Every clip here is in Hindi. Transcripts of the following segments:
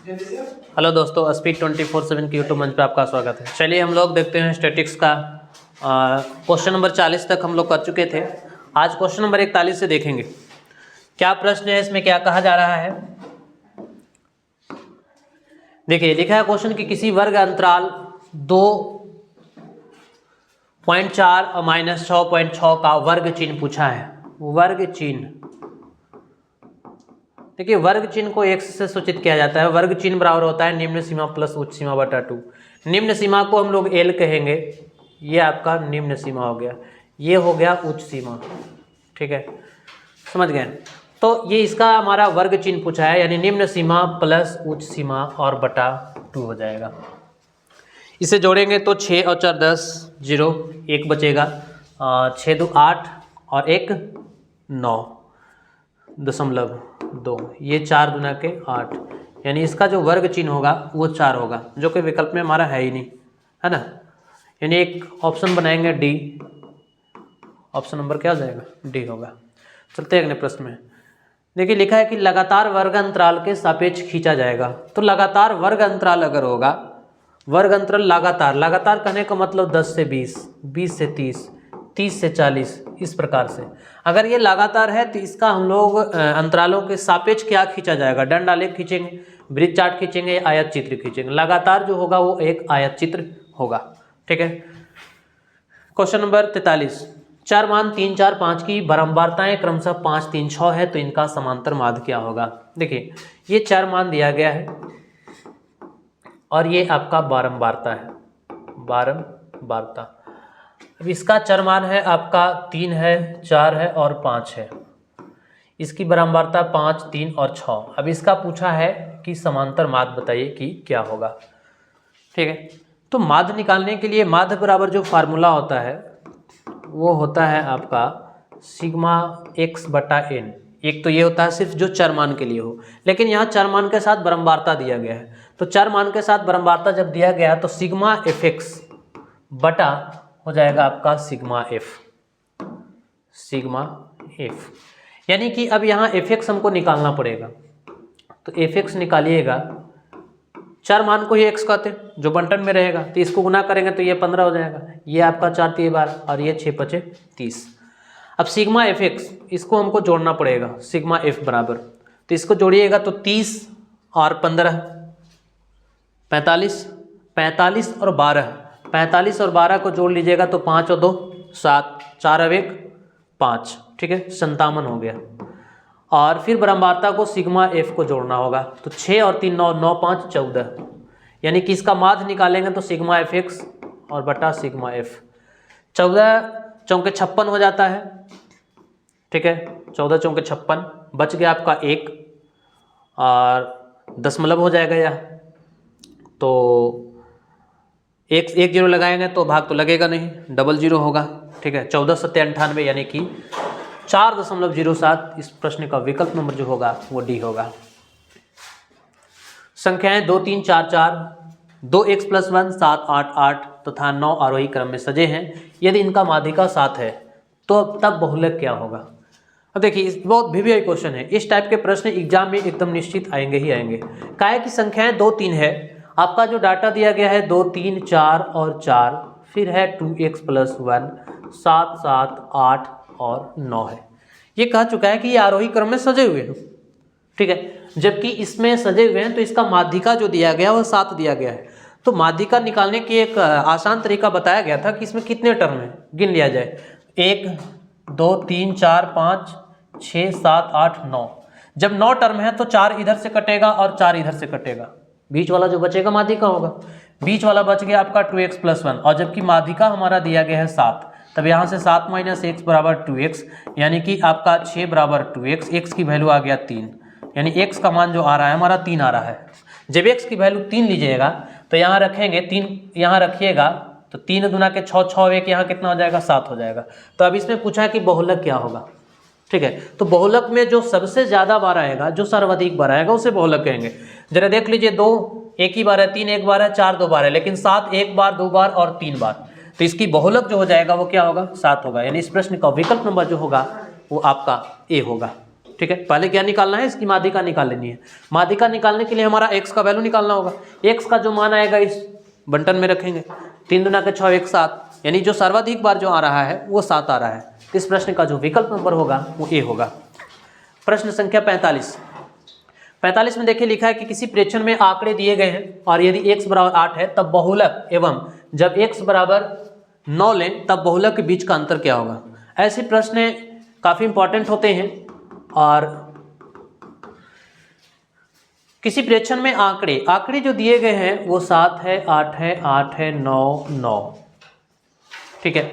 हेलो दोस्तों, स्पीड 24/7 की यूट्यूब मंच पे आपका स्वागत है। चलिए हम लोग देखते हैं स्टैटिक्स का क्वेश्चन नंबर 40 तक हम लोग कर चुके थे। आज क्वेश्चन नंबर 41 से देखेंगे क्या प्रश्न है, इसमें क्या कहा जा रहा है। देखिए लिखा है क्वेश्चन कि किसी वर्ग अंतराल 2.4 और -6.6 का वर्ग चिन्ह पूछा है। वर्ग चिन्ह, देखिए वर्ग चिन्ह को x से सूचित किया जाता है। वर्ग चिन्ह बराबर होता है निम्न सीमा प्लस उच्च सीमा बटा 2। निम्न सीमा को हम लोग L कहेंगे, ये आपका निम्न सीमा हो गया, ये हो गया उच्च सीमा। ठीक है, समझ गए। तो ये इसका हमारा वर्ग चिन्ह पूछा है, यानी निम्न सीमा प्लस उच्च सीमा और बटा 2 हो जाएगा। इसे जोड़ेंगे तो 6 और 4 10, 0 1 बचेगा, 6 2 8 और 1 9.2, ये 4 दूना के 8, यानी इसका जो वर्ग चिन्ह होगा वो 4 होगा, जो कि विकल्प में हमारा है ही नहीं, है ना। यानी एक ऑप्शन बनाएंगे डी, ऑप्शन नंबर क्या हो जाएगा, डी होगा। चलते हैं अगले प्रश्न में। देखिए लिखा है कि लगातार वर्ग अंतराल के सापेक्ष खींचा जाएगा। तो लगातार वर्ग अंतराल अगर होगा, वर्ग अंतराल लगातार, लगातार कहने का मतलब 10 से 20, 20 से 30, 30 से 40, इस प्रकार से अगर ये लगातार है तो इसका हम लोग अंतरालों के सापेक्ष क्या खींचा जाएगा, दंड आलेख खींचेंगे, वृत्त चार्ट खींचेंगे, आयत चित्र खींचेंगे। लगातार जो होगा वो एक आयत चित्र होगा। ठीक है, क्वेश्चन नंबर 43, चर मान 3 4 5 की बारंबारताएं क्रमशः 5 3 6 है, तो इनका समांतर माध्य क्या होगा। देखिए ये चर मान दिया गया है और ये आपका बारंबारता है, बारंबारता। अब इसका चर मान है आपका 3 है, 4 है और 5 है। इसकी बारंबारता 5 3 और 6। अब इसका पूछा है कि समांतर माध्य बताइए कि क्या होगा। ठीक है, तो माध्य निकालने के लिए माध्य बराबर जो फार्मूला होता है वो होता है आपका सिग्मा x बटा n। एक तो ये होता है सिर्फ जो चर मान के लिए हो, लेकिन यहाँ चर मान के साथ बारंबारता दिया गया है। तो चर मान के साथ बारंबारता जब दिया गया तो सिग्मा fx बटा हो जाएगा आपका सिग्मा f, सिग्मा f। यानी कि अब यहाँ fx हमको निकालना पड़ेगा, तो fx निकालिएगा। चर मान को ही x कहते हैं, जो बंटन में रहेगा, तो इसको गुना करेंगे तो ये 15 हो जाएगा, ये आपका 4 3 12 और ये 6 5 30। अब सिग्मा fx इसको हमको जोड़ना पड़ेगा, सिग्मा f बराबर, तो इसको जोड़िएगा तो 30 और 15 45, 45 और 12, 45 और 12 को जोड़ लीजिएगा तो 5 और 2 7, 4 और 1 5। ठीक है, 57 हो गया। और फिर बारंबारता को सिग्मा f को जोड़ना होगा, तो 6 और 3 9, 9 5 14, यानी कि इसका माध्य निकालेंगे तो सिग्मा fx और बटा सिग्मा f। 14 चौके 56 हो जाता है। ठीक है, 14 चौके 56, बच गया आपका 1 और दशमलव हो जाएगा यह, तो एक 0 लगाएंगे तो भाग तो लगेगा नहीं, डबल 0 होगा। ठीक है, 14 7 98, यानी कि 4.07। इस प्रश्न का विकल्प नंबर जो होगा वो डी होगा। संख्याएं 2 3 4 4, 2x + 1 7 8 8 तथा 9 आरोही क्रम में सजे हैं। यदि इनका माध्यिका 7 है तो तब बहुलक क्या होगा। अब देखिए बहुत भिन्न क्वेश्चन है, इस टाइप के प्रश्न एग्जाम में एकदम निश्चित आएंगे ही आएंगे। क्या है कि संख्याएं 2 3 है, आपका जो डाटा दिया गया है 2 3 4 और 4, फिर है 2x + 1 7 7 8 और 9 है। ये कह चुका है कि ये आरोही क्रम में सजे हुए हैं। ठीक है, जबकि इसमें सजे हुए हैं तो इसका माध्यिका जो दिया गया वो 7 दिया गया है। तो माध्यिका निकालने की एक आसान तरीका बताया गया था कि इसमें कितने टर्म है, गिन लिया जाए, 1 2 3 4 5 6 7 8 9। जब 9 टर्म है तो 4 इधर से कटेगा और 4 इधर से कटेगा, बीच वाला जो बचेगा माध्यिका होगा। बीच वाला बच गया आपका 2x + 1, और जबकि माध्यिका हमारा दिया गया है 7, तब यहाँ से 7 - x बराबर 2x, यानी कि आपका 6 बराबर 2x, x की वैल्यू आ गया 3, यानी x का मान जो आ रहा है हमारा 3 आ रहा है। जब x की वैल्यू 3 लीजिएगा तो यहाँ रखेंगे 3, यहाँ रखिएगा तो 3 दूना के 6 6 1, यहाँ कितना हो जाएगा 7 हो जाएगा। तो अब इसमें पूछा है कि बहुलक क्या होगा। ठीक है, तो बहुलक में जो सबसे ज़्यादा बार आएगा, जो सर्वाधिक बार आएगा उसे बहुलक कहेंगे। जरा देख लीजिए, 2 एक ही बार है, 3 एक बार है, 4 2 बार है, लेकिन 7 एक बार 2 बार और 3 बार, तो इसकी बहुलक जो हो जाएगा वो क्या होगा, 7 होगा। यानी इस प्रश्न का विकल्प नंबर जो होगा वो आपका ए होगा। ठीक है, पहले क्या निकालना है, इसकी माध्यिका निकाल लेनी है। माध्यिका निकालने के लिए हमारा x का वैल्यू निकालना होगा। x का जो मान आएगा इस बंटन में रखेंगे, 3 दूना के 6 1 7, यानी जो सर्वाधिक बार जो आ रहा है वो 7 आ रहा है। इस प्रश्न का जो विकल्प नंबर होगा वो ए होगा। प्रश्न संख्या 45 में देखिए लिखा है कि किसी प्रेक्षण में आंकड़े दिए गए हैं और यदि x बराबर 8 है तब बहुलक एवं जब x बराबर 9 लें तब बहुलक के बीच का अंतर क्या होगा। ऐसे प्रश्न काफ़ी इंपॉर्टेंट होते हैं और किसी प्रेक्षण में आंकड़े जो दिए गए हैं वो 7 है, 8 है, 8 है, 9, ठीक है।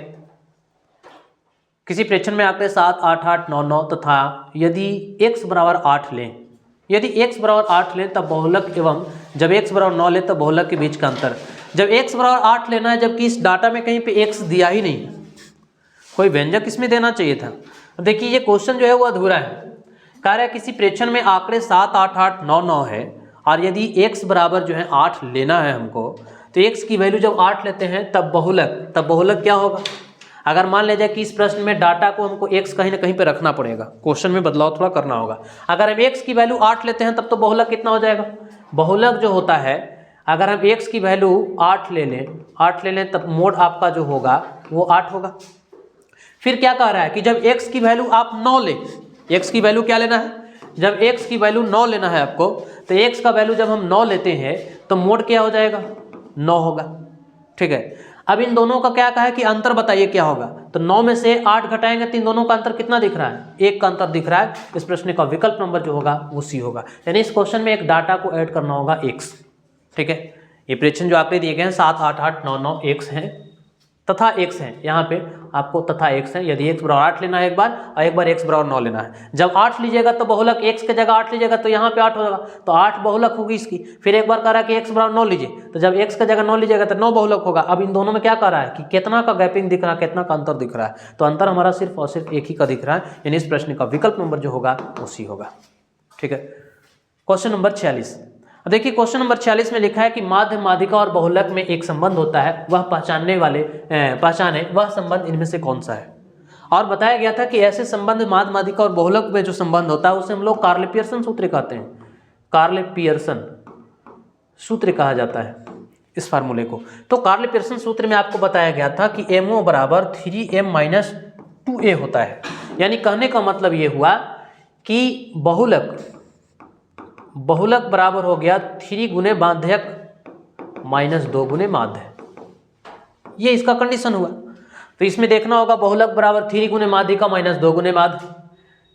किसी प्रेक्षण में आंकड़े 7, 8, 8, 9 तथा यदि x बराबर 8 लें, यदि x बराबर 8 लें तब बहुलक एवं जब x बराबर 9 लें तब बहुलक के बीच का अंतर। जब x बराबर 8 लेना है, जबकि इस डाटा में कहीं पे x दिया ही नहीं, कोई व्यंजक इसमें देना चाहिए था। देखिए ये क्वेश्चन जो है वो अधूरा है। कह रहा है किसी प्रेक्षण में आंकड़े 7, 8, 8, 9 है और यदि x बराबर जो है 8 लेना है हमको, तो x की वैल्यू जब 8 लेते हैं तब बहुलक क्या होगा। अगर मान लीजिए कि इस प्रश्न में डाटा को हमको x कहीं ना कहीं पे रखना पड़ेगा, क्वेश्चन में बदलाव थोड़ा करना होगा। अगर हम x की वैल्यू 8 लेते हैं तब तो बहुलक कितना हो जाएगा। बहुलक जो होता है, अगर हम x की वैल्यू 8 ले लें तब मोड आपका जो होगा वो 8 होगा। फिर क्या कह रहा है कि जब x की वैल्यू आप 9 लें, x की वैल्यू क्या लेना है, जब x की वैल्यू 9 लेना है आपको, तो x का वैल्यू जब हम 9 लेते हैं तो मोड क्या हो जाएगा, 9 होगा, ठीक है। अब इन दोनों का क्या कहा है कि अंतर बताइए क्या होगा। तो 9 में से 8 घटाएंगे तो इन दोनों का अंतर कितना दिख रहा है, 1 का अंतर दिख रहा है। इस प्रश्न का विकल्प नंबर जो होगा वो सी होगा। यानी इस क्वेश्चन में एक डाटा को ऐड करना होगा x, ठीक है। ये प्रेक्षण जो आंकड़े दिए गए हैं 7, 8, 8, 9, x हैं तथा x है, यहाँ पे आपको तथा x है। यदि x बराबर 8 लेना है एक बार और एक बार x बराबर 9 लेना है। जब 8 लीजिएगा तो बहुलक x के जगह 8 लीजिएगा तो यहाँ पे 8 होगा, तो 8 बहुलक होगी इसकी। फिर एक बार कह रहा है कि x बराबर 9 लीजिए, तो जब x के जगह 9 लीजिएगा तो 9 बहुलक होगा। अब इन दोनों में क्या कह रहा है कि कितना का गैपिंग दिख रहा है, कितना का अंतर दिख रहा है, तो अंतर हमारा सिर्फ और सिर्फ एक ही का दिख रहा है। यानी इस प्रश्न का विकल्प नंबर जो होगा वो सी होगा, ठीक है। क्वेश्चन नंबर 46, देखिए क्वेश्चन नंबर 46 में लिखा है कि माध्य, माध्यिका और बहुलक में एक संबंध होता है, वह पहचाने वह संबंध इनमें से कौन सा है। और बताया गया था कि ऐसे संबंध माध्य, माध्यिका और बहुलक में जो संबंध होता है उसे हम लोग कार्ले पियर्सन सूत्र कहते हैं। कार्ले पियर्सन सूत्र कहा जाता है इस फार्मूले को। तो कार्ले पियर्सन सूत्र में आपको बताया गया था कि MO बराबर 3m-2a होता है। यानी कहने का मतलब ये हुआ कि बहुलक बराबर हो गया 3 गुने माध्यक -2 गुने माध्य, ये इसका कंडीशन हुआ। तो इसमें देखना होगा बहुलक बराबर 3 गुने माध्यिका -2 गुने माध्य,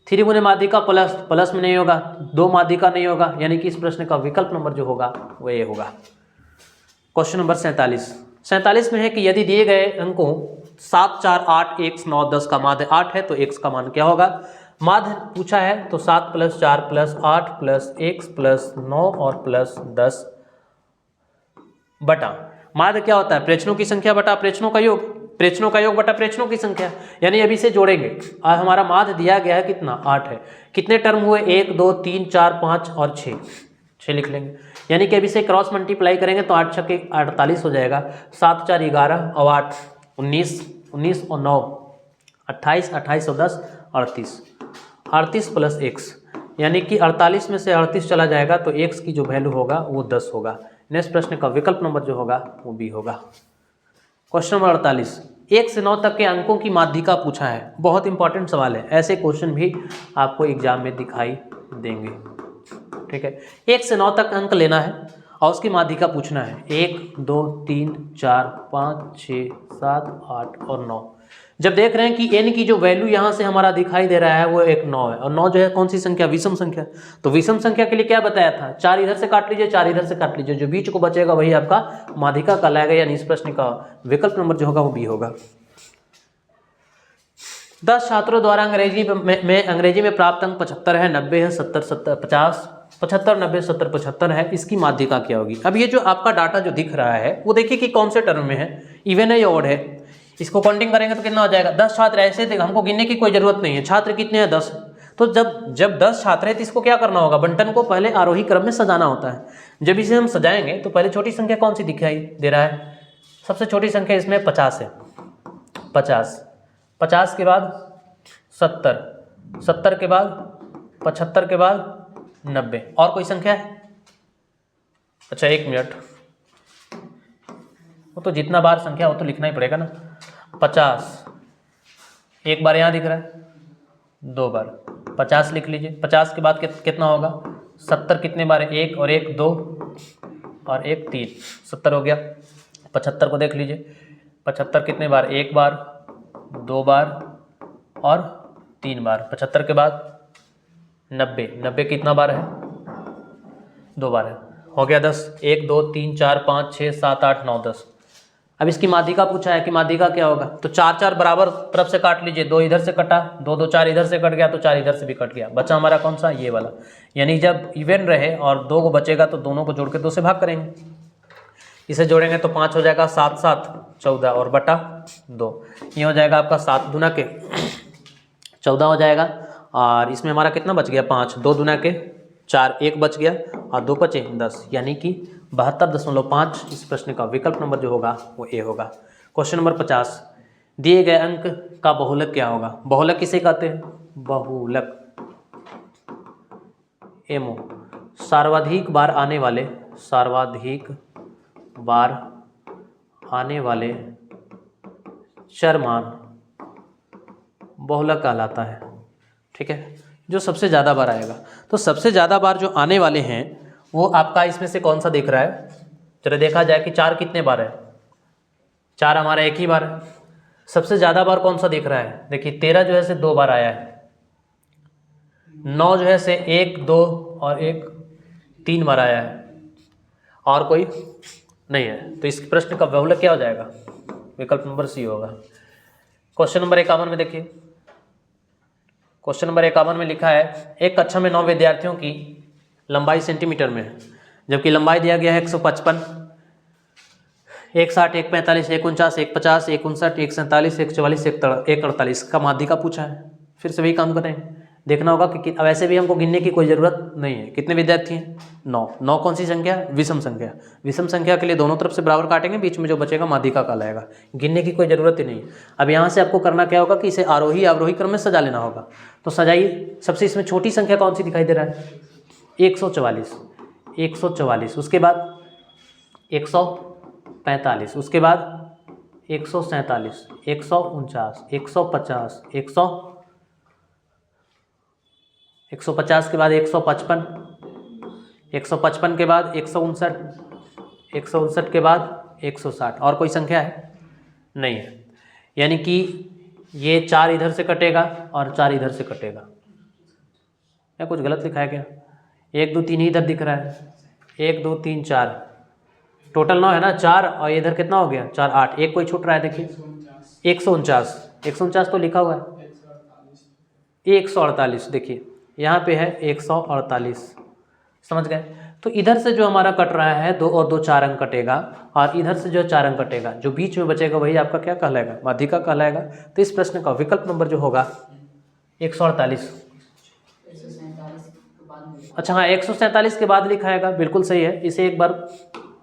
3 गुने माध्यिका प्लस में नहीं होगा, 2 माध्यिका नहीं होगा। यानी कि इस प्रश्न का विकल्प नंबर जो होगा वो ये होगा। क्वेश्चन नंबर 47 में है कि यदि दिए गए अंकों 7, 4, 8, 1, 9, 10 का माध्य 8 है तो x का मान क्या होगा। माध्य पूछा है तो 7 + 4 + 8 + x + 9 और +10 बटा माध्य क्या होता है, प्रेक्षणों की संख्या बटा प्रेक्षणों का योग, प्रेक्षणों का योग बटा प्रेक्षणों की संख्या। यानी अभी से जोड़ेंगे और हमारा माध्य दिया गया है कितना, 8 है। कितने टर्म हुए, 1, 2, 3, 4, 5 और 6 लिख लेंगे। यानी कि अभी से क्रॉस मल्टीप्लाई करेंगे तो 8 छक्के 48 हो जाएगा, 7 4 11 और 8 19, 19 और 9 28, 28 और 10 38, 38 + x, यानी कि 48 में से 38 चला जाएगा तो x की जो वैल्यू होगा वो 10 होगा। नेक्स्ट प्रश्न का विकल्प नंबर जो होगा वो बी होगा। क्वेश्चन नंबर 48, 1 से 9 तक के अंकों की माध्यिका पूछा है। बहुत इंपॉर्टेंट सवाल है, ऐसे क्वेश्चन भी आपको एग्जाम में दिखाई देंगे, ठीक है। 1 से 9 तक अंक लेना है और उसकी माध्यिका पूछना है। 1, 2, 3, 4, 5, 6, 7, 8 और 9। जब देख रहे हैं कि n की जो वैल्यू यहाँ से हमारा दिखाई दे रहा है वो एक 9 है और 9 जो है कौन सी संख्या, विषम संख्या। तो विषम संख्या के लिए क्या बताया था, 4 इधर से काट लीजिए, 4 इधर से काट लीजिए, जो बीच को बचेगा वही आपका माध्यिका कहलाएगा। यानी इस प्रश्न का विकल्प नंबर जो होगा वो बी होगा। 10 छात्रों द्वारा अंग्रेजी में प्राप्त अंक 75 है, 90 है, 70 50, 75 90 70 75 है। इसकी माध्यिका क्या होगी। अब ये जो आपका डाटा जो दिख रहा है वो देखिए कि कौन से टर्म में है, इवन है या ऑड है। इसको काउंटिंग करेंगे तो कितना हो जाएगा, 10 छात्र ऐसे थे, हमको गिनने की कोई जरूरत नहीं है, छात्र कितने हैं 10। तो जब 10 छात्र हैं तो इसको क्या करना होगा, बंटन को पहले आरोही क्रम में सजाना होता है। जब इसे हम सजाएंगे तो पहले छोटी संख्या कौन सी दिखाई दे रहा है, सबसे छोटी संख्या इसमें 50 है, 50 के बाद 70 के बाद 75 के बाद 90। और कोई संख्या है? अच्छा 1 मिनट, वो तो जितना बार संख्या वो तो लिखना ही पड़ेगा ना। 50 एक बार यहाँ दिख रहा है, 2 बार 50 लिख लीजिए। 50 के बाद कितना होगा? 70 कितने बार है? 1 और 1 2 और 1 3, 70 हो गया। 75 को देख लीजिए, 75 कितने बार? 1 बार 2 बार और 3 बार। 75 के बाद 90, 90 कितना बार है? 2 बार है। हो गया 10। 1 2 3 4 5 6 7 8 9 10। अब इसकी माध्यिका पूछा है कि माध्यिका क्या होगा, तो 4 4 बराबर तरफ से काट लीजिए। 2 इधर से कटा, 2 2 4 इधर से कट गया, तो 4 इधर से भी कट गया। बचा हमारा कौन सा? ये वाला। यानी जब इवन रहे और 2 को बचेगा तो दोनों को जोड़ के 2 से भाग करेंगे। इसे जोड़ेंगे तो 5 हो जाएगा, 7 7 14 और बटा 2। ये हो जाएगा आपका 7 दूना के 14 हो जाएगा। और इसमें हमारा कितना बच गया? 5। 2 दूना के 4, 1 बच गया और 2 बचे 10, यानी कि 72.5। इस प्रश्न का विकल्प नंबर जो होगा वो ए होगा। क्वेश्चन नंबर 50, दिए गए अंक का बहुलक क्या होगा? बहुलक किसे कहते हैं? बहुलक एमओ, सर्वाधिक बार आने वाले चरमान बहुलक कहलाता है। ठीक है, जो सबसे ज़्यादा बार आएगा। तो सबसे ज़्यादा बार जो आने वाले हैं वो आपका इसमें से कौन सा दिख रहा है? चलो देखा जाए कि 4 कितने बार है? 4 हमारा एक ही बार है। सबसे ज़्यादा बार कौन सा दिख रहा है? देखिए 13 जो है से 2 बार आया है। 9 जो है से 1 2 और 1 3 बार आया है, और कोई नहीं है। तो इस प्रश्न का बहुलक क्या हो जाएगा? विकल्प नंबर सी होगा। क्वेश्चन नंबर 51 में देखिए, क्वेश्चन नंबर 51 में लिखा है एक कक्षा में 9 विद्यार्थियों की लंबाई सेंटीमीटर में है, जबकि लंबाई दिया गया है 155, 160, 145, 149, 150, 159, 147, 144, 148 का माध्यिका पूछा है। फिर से वही काम करें, देखना होगा कि अब ऐसे भी हमको गिनने की कोई ज़रूरत नहीं है। कितने विद्यार्थी हैं? 9। 9 कौन सी संख्या? विषम संख्या। विषम संख्या के लिए दोनों तरफ से बराबर काटेंगे, बीच में जो बचेगा माध्यिका कहलाएगा। गिनने की कोई ज़रूरत ही नहीं है। अब यहाँ से आपको करना क्या होगा कि इसे आरोही अवरोही क्रम में सजा लेना होगा। तो सजाइए। सबसे इसमें छोटी संख्या कौन सी दिखाई दे रहा है? 144, 144, उसके बाद 145, उसके बाद 147, 149, 150, 150 के बाद 155, 155 के बाद 159, 159 के बाद 160। और कोई संख्या है? नहीं है। यानी कि ये 4 इधर से कटेगा और 4 इधर से कटेगा। या कुछ गलत लिखा है क्या? 1 2 3 ही इधर दिख रहा है। 1 2 3 4, टोटल 9 है ना। 4 और इधर कितना हो गया? 4 8, एक कोई छूट रहा है। देखिए 149, 149 तो लिखा हुआ है। 148, देखिए यहाँ पे है 148, समझ गए? तो इधर से जो हमारा कट रहा है 2 और 2 4 अंक कटेगा, और इधर से जो 4 अंक कटेगा, जो बीच में बचेगा वही आपका क्या कहलाएगा? माध्यिका कहलाएगा। तो इस प्रश्न का विकल्प नंबर जो होगा 148। अच्छा हाँ, 147 के बाद लिखाएगा, बिल्कुल सही है। इसे एक बार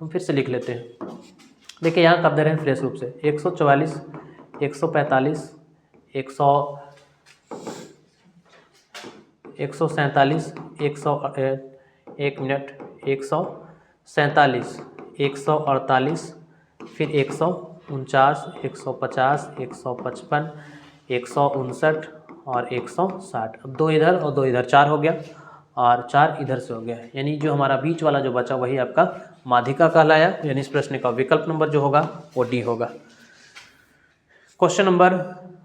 हम फिर से लिख लेते हैं। देखिए यहाँ कब दे रहे हैं फ्रेश रूप से 144, 145, 147, 1 मिनट, 147, 148, फिर 149, 150, 155, 159 और 160। अब 2 इधर और 2 इधर, 4 हो गया और 4 इधर से हो गया। यानी जो हमारा बीच वाला जो बचा वही आपका माध्यिका कहलाया। यानी इस प्रश्न का विकल्प नंबर जो होगा वो डी होगा। क्वेश्चन नंबर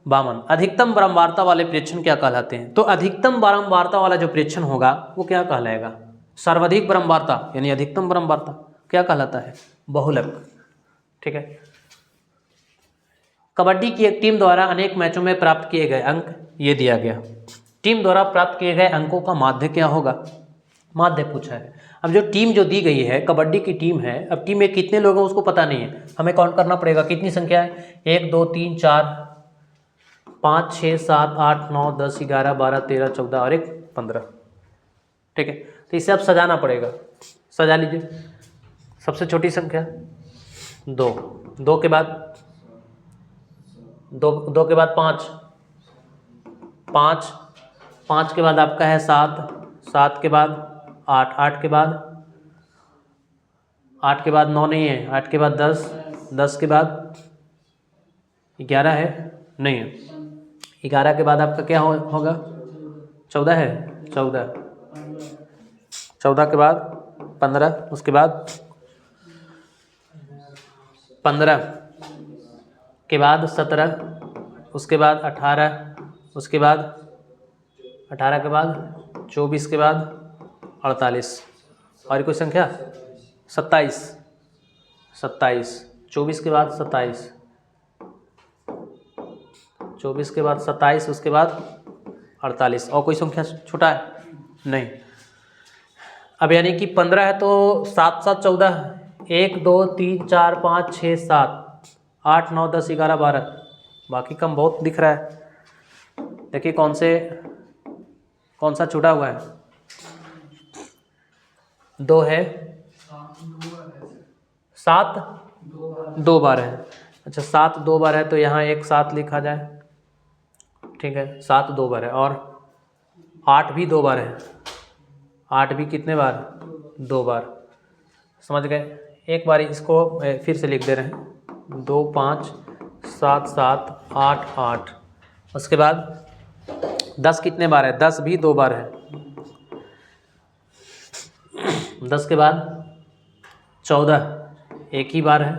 52, अधिकतम बारंबारता वाले प्रेक्षण क्या कहलाते हैं? तो अधिकतम बारंबारता वाला जो प्रेक्षण होगा वो क्या कहलाएगा? सर्वाधिक बारंबारता यानी अधिकतम बारंबारता क्या कहलाता है? बहुलक। ठीक है। कबड्डी की एक टीम द्वारा अनेक मैचों में प्राप्त किए गए अंक ये दिया गया। टीम द्वारा प्राप्त किए गए अंकों का माध्य क्या होगा? माध्य पूछा है। अब जो टीम जो दी गई है, कबड्डी की टीम है, अब टीम में कितने लोग हैं उसको पता नहीं है, हमें काउंट करना पड़ेगा। कितनी संख्या है? 1 2 3 4 5 6 7 8 9 10 11 12 13 14 और 1 15। ठीक है, तो इसे अब सजाना पड़ेगा। सजा लीजिए। सबसे छोटी संख्या 2, 2 के बाद 2 के बाद 5, 5 5 के बाद आपका है 7, 7 के बाद 8, 8 के बाद 8 के बाद 9 नहीं है, 8 के बाद 10, 10 के बाद 11 है नहीं है, 11 के बाद आपका क्या होगा 14 है, 14, 14 के बाद 15, उसके बाद 15 के बाद 17, उसके बाद 18, उसके बाद 18 के बाद 24 के बाद 48, और कोई संख्या 27, 27, 24 के बाद 27, 24 के बाद 27, उसके बाद 48, और कोई संख्या छोटा है नहीं। अब यानी कि 15 है तो 7, 7, 14, 1, 2, 3, 4, 5, 6, 7, 8, 9, 10, 11, 12, बाकी कम बहुत दिख रहा है। देखिए कौन सा छूटा हुआ है, 2 है, 7 2 बार है। अच्छा 7 2 बार है तो यहाँ एक 7 लिखा जाए, ठीक है, 7 2 बार है, और 8 भी 2 बार है, 8 भी कितने बार 2 बार, समझ गए। एक बार इसको फिर से लिख दे रहे हैं, 2 5 7 7 8 8, उसके बाद 10 कितने बार है, 10 भी 2 बार है, 10 के बाद 14 एक ही बार है,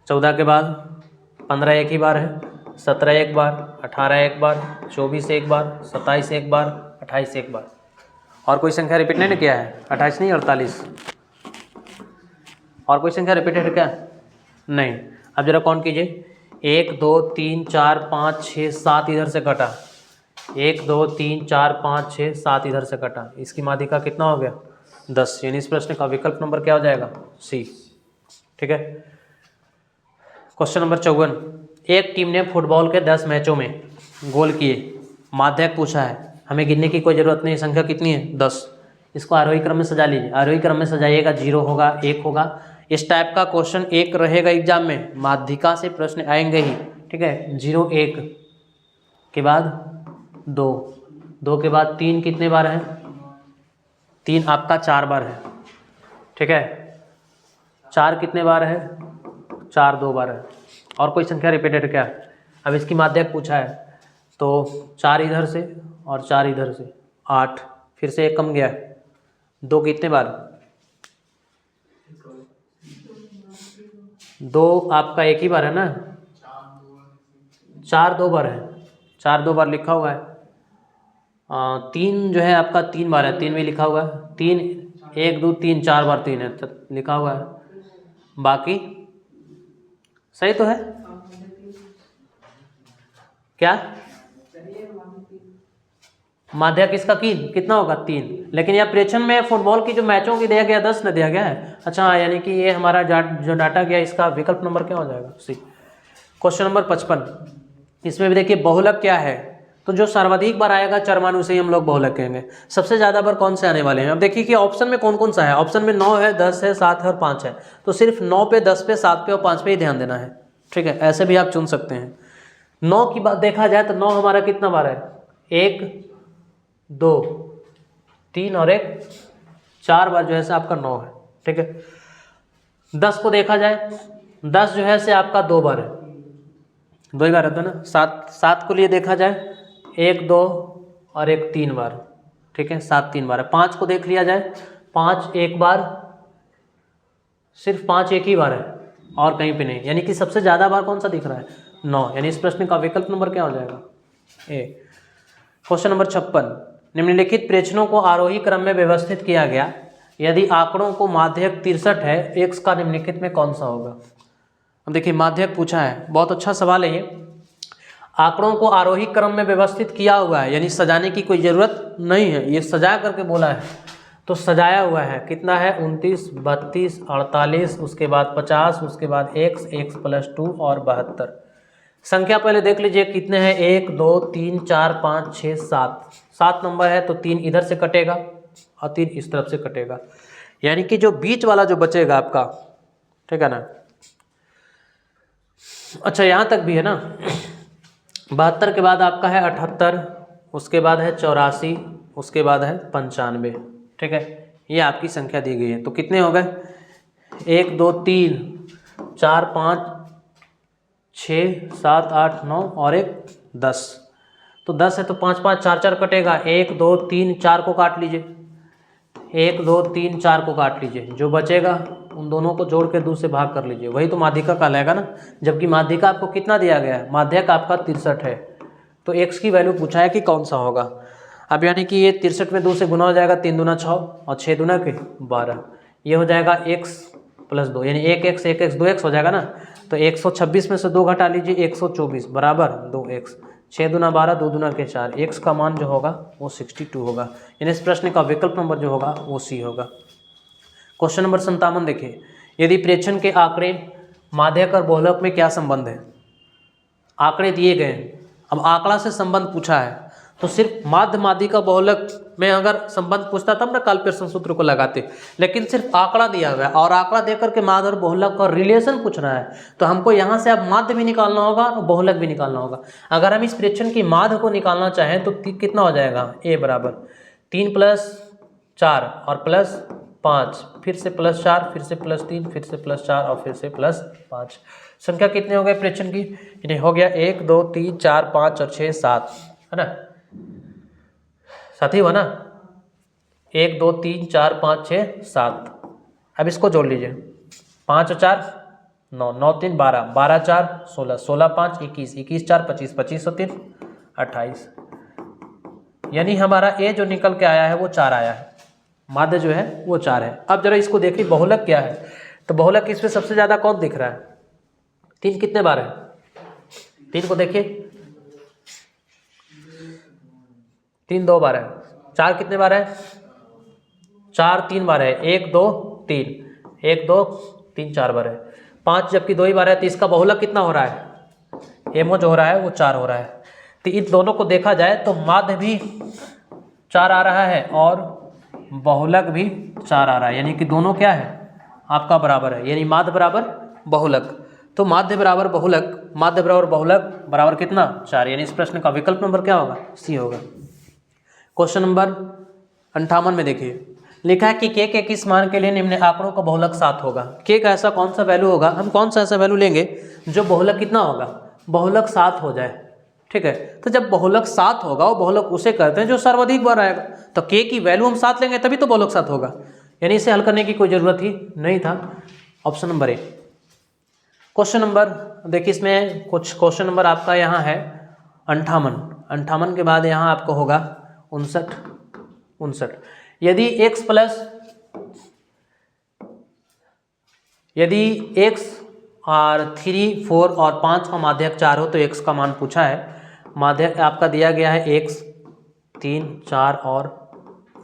14 के बाद 15 एक ही बार है, 17 एक बार, 18 एक बार, 24 एक बार, 27 एक बार, 28 एक बार, और कोई संख्या रिपीट नहीं किया है, 28 नहीं 48, और कोई संख्या रिपीटेड क्या नहीं। अब जरा काउंट कीजिए, 1 2 3 4 5 6 7 इधर से कटा, 1 2 3 4 5 6 7 इधर से कटा, इसकी माध्यिका कितना हो गया 10, यानी इस प्रश्न का विकल्प नंबर क्या हो जाएगा सी, ठीक है। क्वेश्चन नंबर 54, एक टीम ने फुटबॉल के 10 मैचों में गोल किए, माध्यक पूछा है, हमें गिनने की कोई ज़रूरत नहीं, संख्या कितनी है 10, इसको आरोही क्रम में सजा लीजिए, आरोही क्रम में सजाइएगा, 0 होगा 1 होगा, इस टाइप का क्वेश्चन एक रहेगा एग्जाम में, माध्यिका से प्रश्न आएंगे ही, ठीक है। 0 1 के बाद 2, 2 के बाद 3 कितने बार है, 3 आपका 4 बार है, ठीक है, 4 कितने बार है, 4 2 बार है, और कोई संख्या रिपीटेड क्या। अब इसकी माध्यक पूछा है तो 4 इधर से और 4 इधर से 8, फिर से एक कम गया, 2 कितने बार, 2 आपका एक ही बार है ना, 4 2 बार है, 4 2 बार लिखा हुआ है, 3 जो है आपका 3 बार है, 3 भी लिखा हुआ है, 3 1 2 3 4 बार 3 है तो लिखा हुआ है, बाकी सही तो है क्या, माध्यक इसका कितना होगा 3, लेकिन यह प्रेक्षण में फुटबॉल की जो मैचों की दिया गया 10 न दिया गया है। अच्छा यानी कि ये हमारा जो डाटा गया इसका विकल्प नंबर क्या हो जाएगा सी। क्वेश्चन नंबर 55, इसमें भी देखिए बहुलक क्या है, तो जो सर्वाधिक बार आएगा चरमाणु से ही हम लोग बहुलक कहेंगे, सबसे ज़्यादा बार कौन से आने वाले हैं। अब देखिए कि ऑप्शन में कौन कौन सा है, ऑप्शन में 9 है, 10 है, 7 है और 5 है, तो सिर्फ 9 पे, 10 पे, 7 पे और 5 पे ही ध्यान देना है, ठीक है, ऐसे भी आप चुन सकते हैं। 9 की बात देखा जाए तो 9 हमारा कितना बार है, 1 2 3 और 1 4 बार जो है से आपका 9 है, ठीक है। 10 को देखा जाए, 10 जो है से आपका 2 बार है, 2 ही बार रहता है ना। 7 को लिए देखा जाए 1 2 और 1 3 बार, ठीक है, 7 3 बार है। 5 को देख लिया जाए, 5 1 बार, सिर्फ 5 एक ही बार है और कहीं पे नहीं, यानी कि सबसे ज़्यादा बार कौन सा दिख रहा है 9, यानी इस प्रश्न का विकल्प नंबर क्या हो जाएगा ए। क्वेश्चन नंबर 56, निम्नलिखित प्रेक्षणों को आरोही क्रम में व्यवस्थित किया गया, यदि आंकड़ों को माध्यक 63 है, x का निम्नलिखित में कौन सा होगा। अब देखिए माध्यक पूछा है, बहुत अच्छा सवाल है ये, आंकड़ों को आरोही क्रम में व्यवस्थित किया हुआ है, यानी सजाने की कोई ज़रूरत नहीं है, ये सजा करके बोला है तो सजाया हुआ है, कितना है 29 32 48, उसके बाद 50, उसके बाद x + 2 और 72। संख्या पहले देख लीजिए कितने हैं, 1 2 3 4 5 6 7 नंबर है, तो 3 इधर से कटेगा और 3 इस तरफ से कटेगा, यानी कि जो बीच वाला जो बचेगा आपका, ठीक है ना। अच्छा यहाँ तक भी है ना, 72 के बाद आपका है 78, उसके बाद है 84, उसके बाद है 95। ठीक है, ये आपकी संख्या दी गई है। तो कितने हो गए? 1 2 3 4 5 6 7 8 9 और एक 10। तो 10 है तो 5 5 4 4 कटेगा। 1 2 3 4 को काट लीजिए, 1 2 3 4 को काट लीजिए, जो बचेगा उन दोनों को जोड़ के 2 से भाग कर लीजिए, वही तो माध्यिका कहलाएगा ना। जबकि माध्यिका आपको कितना दिया गया है? माध्यक आपका 63 है। तो x की वैल्यू पूछा है कि कौन सा होगा। अब यानी कि ये 63 में 2 से गुना हो जाएगा, 3 दूना 6 और 6 दूना के 12। ये हो जाएगा x + 2 यानी 1x 1x 2x हो जाएगा ना। तो 126 में से 2 घटा लीजिए, 124 बराबर 2x। 6 दूना 12, 2 दूना के 4। x का मान जो होगा वो 62 होगा। यानी इस प्रश्न का विकल्प नंबर जो होगा वो सी होगा। क्वेश्चन नंबर 57 देखिए, यदि प्रेक्षण के आंकड़े माध्यक और बहुलक में क्या संबंध है? आंकड़े दिए गए हैं, अब आंकड़ा से संबंध पूछा है, तो सिर्फ माध्य माध्यिका बहुलक में अगर संबंध पूछता तब ना काल पेर्सन सूत्र को लगाते, लेकिन सिर्फ आंकड़ा दिया हुआ है और आंकड़ा देकर के माध्य और बहुलक का रिलेशन पूछ रहा है। तो हमको यहाँ से अब माध्य भी निकालना होगा और बहुलक भी निकालना होगा। अगर हम इस प्रेक्षण की माध्य को निकालना चाहें तो कितना हो जाएगा? a बराबर 3 + 4 और +5, फिर से +4, फिर से +3, फिर से +4 और फिर से +5। संख्या कितने हो गए प्रेक्षण की? यानी हो गया 1 2 3 4 5 और 6 7, है ना? साथी हुआ ना? 1 2 3 4 5 6 7। अब इसको जोड़ लीजिए, 5 और 4 9, 9 3 12, 12 4 16, 16 5 21, 21 4 25, 25 और 3 28। यानी हमारा ए जो निकल के आया है वो 4 आया है, माध्य जो है वो 4 है। अब जरा इसको देखिए बहुलक क्या है। तो बहुलक इसमें सबसे ज़्यादा कौन दिख रहा है? 3 कितने बार है? 3 को देखिए, 3 2 बार है। 4 कितने बार है? 4 3 बार है। 1 2 3, 1 2 3 4 बार है। 5 जबकि 2 ही बार है, तो इसका बहुलक कितना हो रहा है? एमओ जो हो रहा है वो 4 हो रहा है। तो इन दोनों को देखा जाए तो माध्य भी 4 आ रहा है और बहुलक भी 4 आ रहा है, यानी कि दोनों क्या है? आपका बराबर है, यानी माध्य बराबर बहुलक। तो माध्य बराबर बहुलक, माध्य बराबर बहुलक बराबर कितना? 4। यानी इस प्रश्न का विकल्प नंबर क्या होगा? सी होगा। क्वेश्चन नंबर 58 में देखिए, लिखा है कि k के किस मान के लिए निम्न आंकड़ों का बहुलक 7 होगा। k का ऐसा कौन सा वैल्यू होगा, हम कौन सा ऐसा वैल्यू लेंगे जो बहुलक कितना होगा? बहुलक 7 हो जाए। ठीक है, तो जब बहुलक 7 होगा, वो बहुलक उसे कहते हैं जो सर्वाधिक बार आएगा। तो k की वैल्यू हम 7 लेंगे तभी तो बहुलक 7 होगा, यानी इसे हल करने की कोई ज़रूरत ही नहीं था। Option number A. Question number देखिए, इसमें कुछ क्वेश्चन नंबर आपका यहाँ है 58 के बाद यहाँ आपको होगा 59। यदि x और 3 4 और 5 का माध्यक 4 हो तो x का मान पूछा है। माध्यक आपका दिया गया है x 3 4 और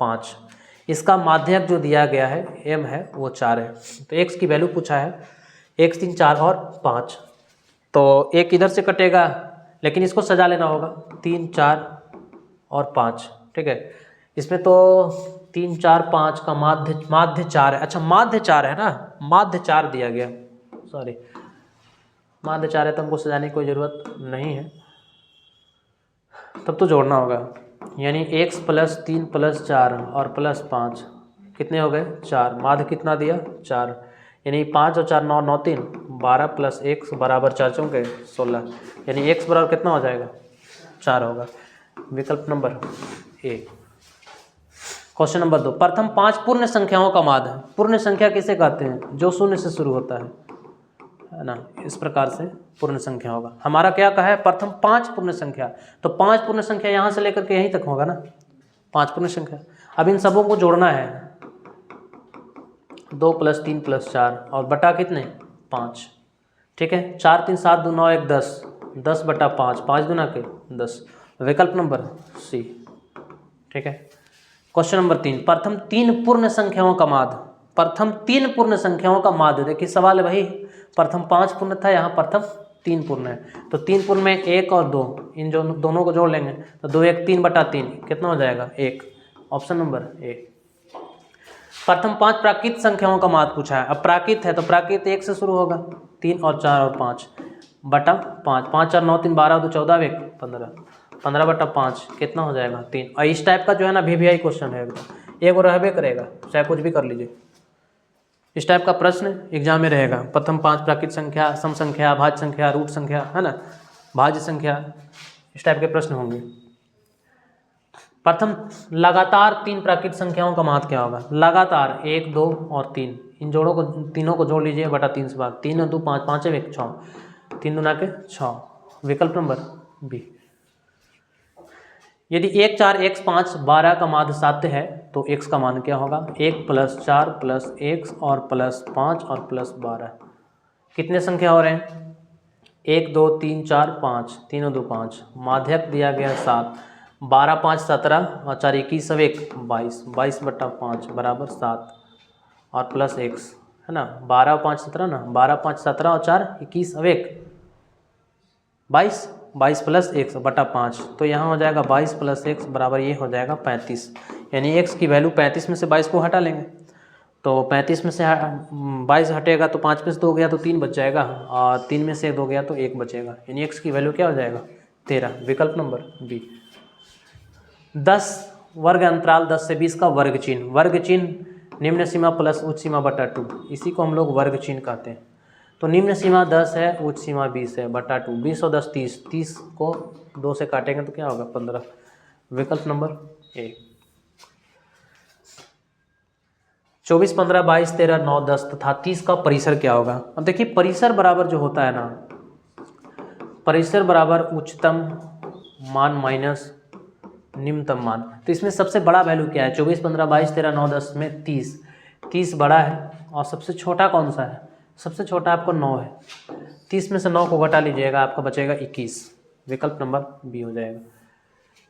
5। इसका माध्यक जो दिया गया है m है वो 4 है। तो x की वैल्यू पूछा है, x 3 4 और 5। तो एक इधर से कटेगा, लेकिन इसको सजा लेना होगा, 3 4 और 5। ठीक है, इसमें तो 3 4 5 का माध्य 4 है। अच्छा, माध्य 4 है ना, माध्य 4 दिया गया, सॉरी माध्य 4 है तो हमको सजाने की कोई ज़रूरत नहीं है, तब तो जोड़ना होगा। यानी x + 3 + 4 और +5 कितने हो गए? 4। माध्य कितना दिया? 4। यानी 5 और 4 9 9 3 12 + 1 बराबर 4 चौके 16। यानी x बराबर कितना हो जाएगा? 4 होगा। विकल्प नंबर ए। क्वेश्चन नंबर 2, प्रथम 5 पूर्ण संख्याओं का माध्य। पूर्ण संख्या किसे कहते हैं? जो 0 से शुरू होता है ना, इस प्रकार से पूर्ण संख्या होगा। हमारा क्या कहा है? प्रथम 5 पूर्ण संख्या। तो 5 पूर्ण संख्या यहाँ से लेकर के यहीं तक होगा ना, 5 पूर्ण संख्या। अब इन सबों को जोड़ना है, 2 + 3 + 4 और बटा कितने? 5। ठीक है, 4 3 7 2 9 1 10, 10 बटा 5, 5 दूना के 10। विकल्प नंबर सी। ठीक है, क्वेश्चन नंबर 3, प्रथम 3 पूर्ण संख्याओं का माध्य। प्रथम 3 पूर्ण संख्याओं का माध्य। देखिए सवाल है भाई, प्रथम 5 पूर्ण था, यहाँ प्रथम 3 पूर्ण है। तो 3 पूर्ण में 1 और 2, इन जो दोनों को जोड़ लेंगे तो 2 1 3 बटा 3 कितना हो जाएगा? 1। Option number A. प्रथम 5 प्राकृत संख्याओं का माध्य पूछा है। अब प्राकृत है तो प्राकृत 1 से शुरू होगा, 3 और 4 और 5 बटा 5, 5 4 9 3 12 2 14 1 15। 15/5 कितना हो जाएगा 3। और इस टाइप का जो है ना VVI क्वेश्चन है एकदम, एक रहबे करेगा, चाहे कुछ भी कर लीजिए। इस टाइप का प्रश्न एग्जाम में रहेगा। प्रथम 5 प्राकृत संख्या, सम संख्या, भाज्य संख्या, रूट संख्या, है ना, भाज्य संख्या, इस टाइप के प्रश्न होंगे। प्रथम लगातार 3 प्राकृत संख्याओं का महत्व क्या होगा? लगातार 1, 2 और 3, इन जोड़ों को, तीनों को जोड़ लीजिए बटा 3 से भाग, 3 और 2 5, 5 और 1 6, 3 दूना के 6, विकल्प नंबर बी। यदि 1 4 x 5 12 का माध्य साध्य है तो x का मान क्या होगा? 1 + 4 + x और +5 और +12, कितने संख्या हो रहे हैं? 1 2 3 4 5, 3 और 2 5, माध्यक दिया गया 7, 12 5 17 और 4 21 और 1 22, 22/5 बराबर 7 और +x, है ना, 12 5 17 ना, 12 5 17 और 4 21 और 1 22, 22 + x/5, तो यहाँ हो जाएगा 22 + x बराबर ये हो जाएगा 35, यानी x की वैल्यू 35 में से 22 को हटा लेंगे तो 35 में से 22 हटेगा तो 5 में से 2 गया तो 3 बच जाएगा, और 3 में से 2 गया तो 1 बचेगा, यानी x की वैल्यू क्या हो जाएगा? 13, विकल्प नंबर बी। 10 वर्ग अंतराल 10 से 20 का वर्ग चिन्ह, वर्ग चिन्ह निम्न सीमा प्लस उच्च सीमा बटा 2, इसी को हम लोग वर्ग चिन्ह कहते हैं। तो निम्न सीमा 10 है, उच्च सीमा 20 है, बटा 2, 20 और 10 30, 30 को 2 से काटेंगे तो क्या होगा? 15, विकल्प नंबर ए। 24 15 22 13 9 10 तथा 30 का परिसर क्या होगा? अब देखिए परिसर बराबर जो होता है ना, परिसर बराबर उच्चतम मान माइनस निम्नतम मान, तो इसमें सबसे बड़ा वैल्यू क्या है? 24 15 22 13 9 10 में 30, 30 बड़ा है, और सबसे छोटा कौन सा है? सबसे छोटा आपको 9 है, 30 में से 9 को घटा लीजिएगा, आपका बचेगा 21, विकल्प नंबर बी हो जाएगा।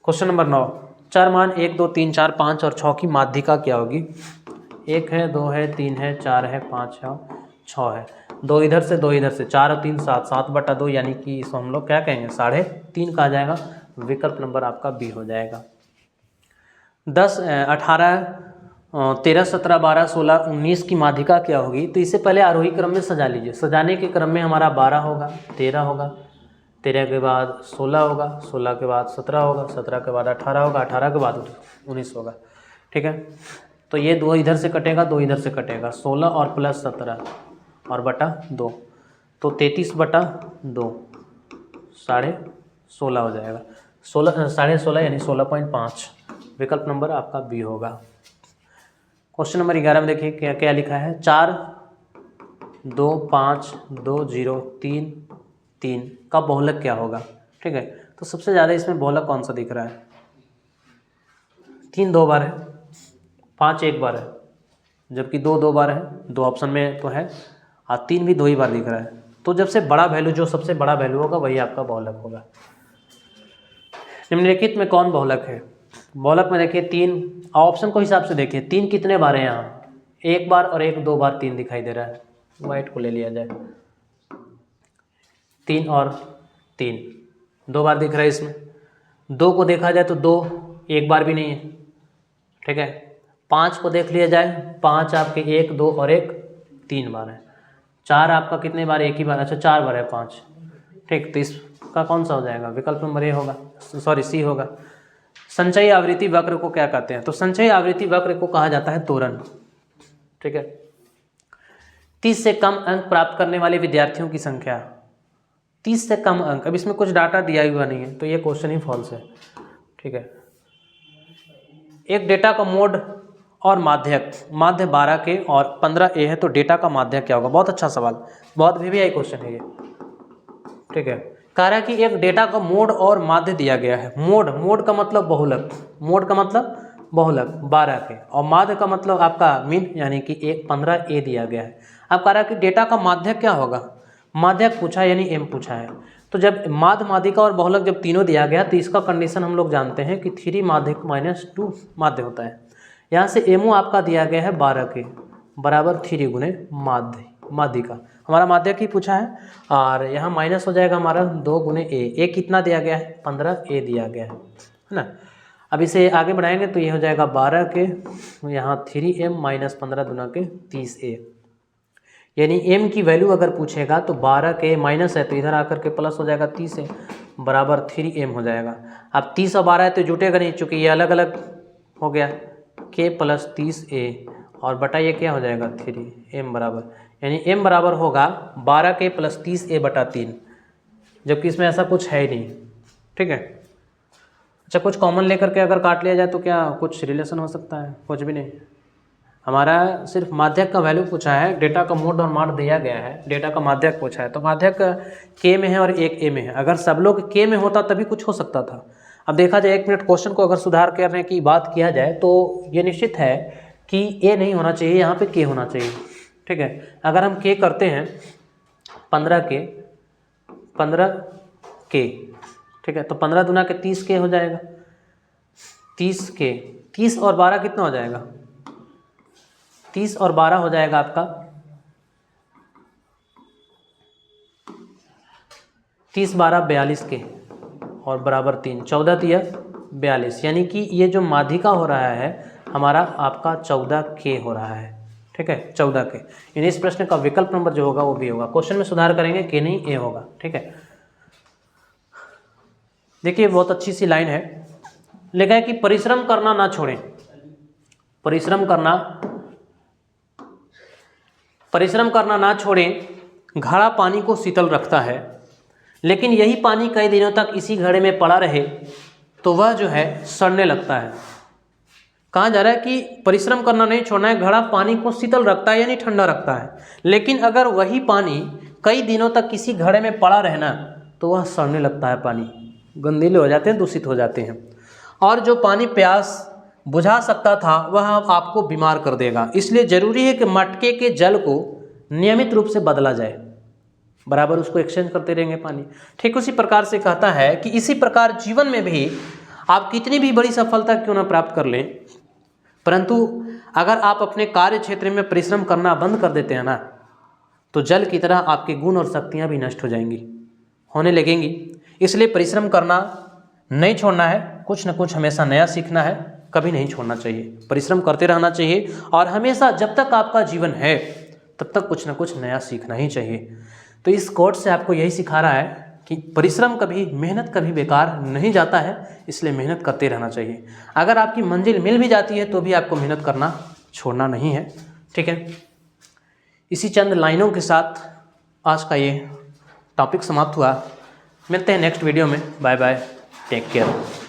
क्वेश्चन नंबर 9, चार मान 1 2 3 4 5 और 6 की माध्यिका क्या होगी? 1 है, 2 है, 3 है, 4 है, 5 है, 6 है, 2 इधर से 2 इधर से, 4 और 3 7, 7/2, यानी कि इसको हम लोग क्या कहेंगे? 3.5 का आ जाएगा, विकल्प नंबर आपका बी हो जाएगा। 10 18 13 17 12 16 19 की माध्यिका क्या होगी? तो इसे पहले आरोही क्रम में सजा लीजिए। सजाने के क्रम में हमारा 12 होगा, 13 होगा, 13 के बाद 16 होगा, 16 के बाद 17 होगा, 17 के बाद 18 होगा, 18 के बाद 19 होगा, ठीक है। तो ये 2 इधर से कटेगा, 2 इधर से कटेगा, 16 और +17 और बटा 2, तो 33/2 16.5 हो जाएगा, 16.5 यानी 16.5, विकल्प नंबर आपका बी होगा। क्वेश्चन नंबर 11 में देखिए क्या क्या लिखा है? 4 2 5 2 0 3 3 का बहुलक क्या होगा? ठीक है, तो सबसे ज़्यादा इसमें बहुलक कौन सा दिख रहा है? 3 2 बार है, 5 1 बार है, जबकि 2 2 बार है, 2 ऑप्शन में तो है, और 3 भी 2 ही बार दिख रहा है। तो जब से बड़ा वैल्यू, जो सबसे बड़ा वैल्यू होगा वही आपका बहुलक होगा। निम्नलिखित में कौन बहुलक है? बहुलक में देखिए 3, ऑप्शन को हिसाब से देखिए 3 कितने बार है यहाँ? 1 बार और 1 2 बार 3 दिखाई दे रहा है, वाइट को ले लिया जाए, 3 और 3 2 बार दिख रहा है इसमें। 2 को देखा जाए तो 2 1 बार भी नहीं है, ठीक है। 5 को देख लिया जाए, 5 आपके 1 2 और 1 3 बार है। 4 आपका कितने बार? 1 ही बार, अच्छा 4 बार है 5, ठीक। तो इसका कौन सा हो जाएगा? विकल्प नंबर ए होगा, सॉरी सी होगा। संचयी आवृत्ति वक्र को क्या कहते हैं? तो संचयी आवृत्ति वक्र को कहा जाता है त्वरण, ठीक है। 30 से कम अंक प्राप्त करने वाले विद्यार्थियों की संख्या, 30 से कम अंक, अब इसमें कुछ डाटा दिया हुआ नहीं है तो ये क्वेश्चन ही फॉल्स है, ठीक है। एक डेटा का मोड और माध्यक, माध्य 12 के और 15a है, तो डेटा का माध्यक क्या होगा? बहुत अच्छा सवाल, बहुत VVI क्वेश्चन है ये, ठीक है। कह रहा है कि एक डेटा का मोड और माध्य दिया गया है। मोड का मतलब बहुलक, मोड का मतलब बहुलक 12 के, और माध्य का मतलब आपका मीन, यानी कि 15a दिया गया है। अब कह रहा है कि डेटा का माध्यक क्या होगा? माध्यक पूछा यानी m पूछा है, तो जब माध्य, माध्यिका और बहुलक जब तीनों दिया गया तो इसका कंडीशन हम लोग जानते हैं कि 3 माध्यक - 2 माध्य होता है। यहाँ से एमओ आपका दिया गया है 12 के बराबर 3 गुने माध्यिका, हमारा माध्यक ही पूछा है, और यहाँ माइनस हो जाएगा हमारा 2 गुने ए कितना दिया गया है? 15a दिया गया है ना। अब इसे आगे बढ़ाएंगे तो ये हो जाएगा 12 के, यहाँ 3m - 15 दूना के 30a, यानी m की वैल्यू अगर पूछेगा तो 12 के माइनस है तो इधर आकर के प्लस हो जाएगा 30 है बराबर 3m हो जाएगा। अब 30 और 12 है तो जुटेगा नहीं, चूँकि ये अलग अलग हो गया k प्लस 30a और बटा ये क्या हो जाएगा 3m बराबर, यानी m बराबर होगा 12k प्लस 30a बटा 3, जबकि इसमें ऐसा कुछ है ही नहीं। ठीक है, अच्छा कुछ कॉमन लेकर के अगर काट लिया जाए तो क्या कुछ रिलेशन हो सकता है? कुछ भी नहीं। हमारा सिर्फ माध्यक का वैल्यू पूछा है, डेटा का मोड और माड दिया गया है, डेटा का माध्यक पूछा है, तो माध्यक k में है और एक a में है। अगर सब लोग k में होता तभी कुछ हो सकता था। अब देखा जाए 1 मिनट क्वेश्चन को अगर सुधार करने की बात किया जाए तो ये निश्चित है कि a नहीं होना चाहिए, यहाँ पे k होना चाहिए। ठीक है, अगर हम k करते हैं 15k, ठीक है, तो 15 दूना के 30k हो जाएगा, 30k, 30 और 12 कितना हो जाएगा, 30 और 12 हो जाएगा आपका 30 12 42 के और बराबर 3, 14 तिया 42, यानी कि ये जो माध्यिका हो रहा है हमारा आपका 14k हो रहा है। ठीक है, 14k, यानी इस प्रश्न का विकल्प नंबर जो होगा वो भी होगा। क्वेश्चन में सुधार करेंगे k नहीं a होगा। ठीक है, देखिए बहुत अच्छी सी लाइन है, लिखा है कि परिश्रम करना ना छोड़ें, परिश्रम करना ना छोड़ें, घड़ा पानी को शीतल रखता है, लेकिन यही पानी कई दिनों तक इसी घड़े में पड़ा रहे तो वह जो है सड़ने लगता है। कहा जा रहा है कि परिश्रम करना नहीं छोड़ना है, घड़ा पानी को शीतल रखता है यानी ठंडा रखता है, लेकिन अगर वही पानी कई दिनों तक किसी घड़े में पड़ा रहना तो वह सड़ने लगता है, पानी गंदीले हो जाते हैं, दूषित हो जाते हैं, और जो पानी प्यास बुझा सकता था वह आपको बीमार कर देगा। इसलिए ज़रूरी है कि मटके के जल को नियमित रूप से बदला जाए, बराबर उसको एक्सचेंज करते रहेंगे पानी। ठीक उसी प्रकार से कहता है कि इसी प्रकार जीवन में भी आप कितनी भी बड़ी सफलता क्यों ना प्राप्त कर लें, परंतु अगर आप अपने कार्य क्षेत्र में परिश्रम करना बंद कर देते हैं ना, तो जल की तरह आपके गुण और शक्तियाँ भी नष्ट हो जाएंगी, होने लगेंगी। इसलिए परिश्रम करना नहीं छोड़ना है, कुछ न कुछ हमेशा नया सीखना है, कभी नहीं छोड़ना चाहिए, परिश्रम करते रहना चाहिए, और हमेशा जब तक आपका जीवन है तब तक कुछ न कुछ नया सीखना ही चाहिए। तो इस कोट से आपको यही सिखा रहा है कि परिश्रम कभी, मेहनत कभी बेकार नहीं जाता है, इसलिए मेहनत करते रहना चाहिए। अगर आपकी मंजिल मिल भी जाती है तो भी आपको मेहनत करना छोड़ना नहीं है। ठीक है, इसी चंद लाइनों के साथ आज का ये टॉपिक समाप्त हुआ। मिलते हैं नेक्स्ट वीडियो में। Bye bye, take care.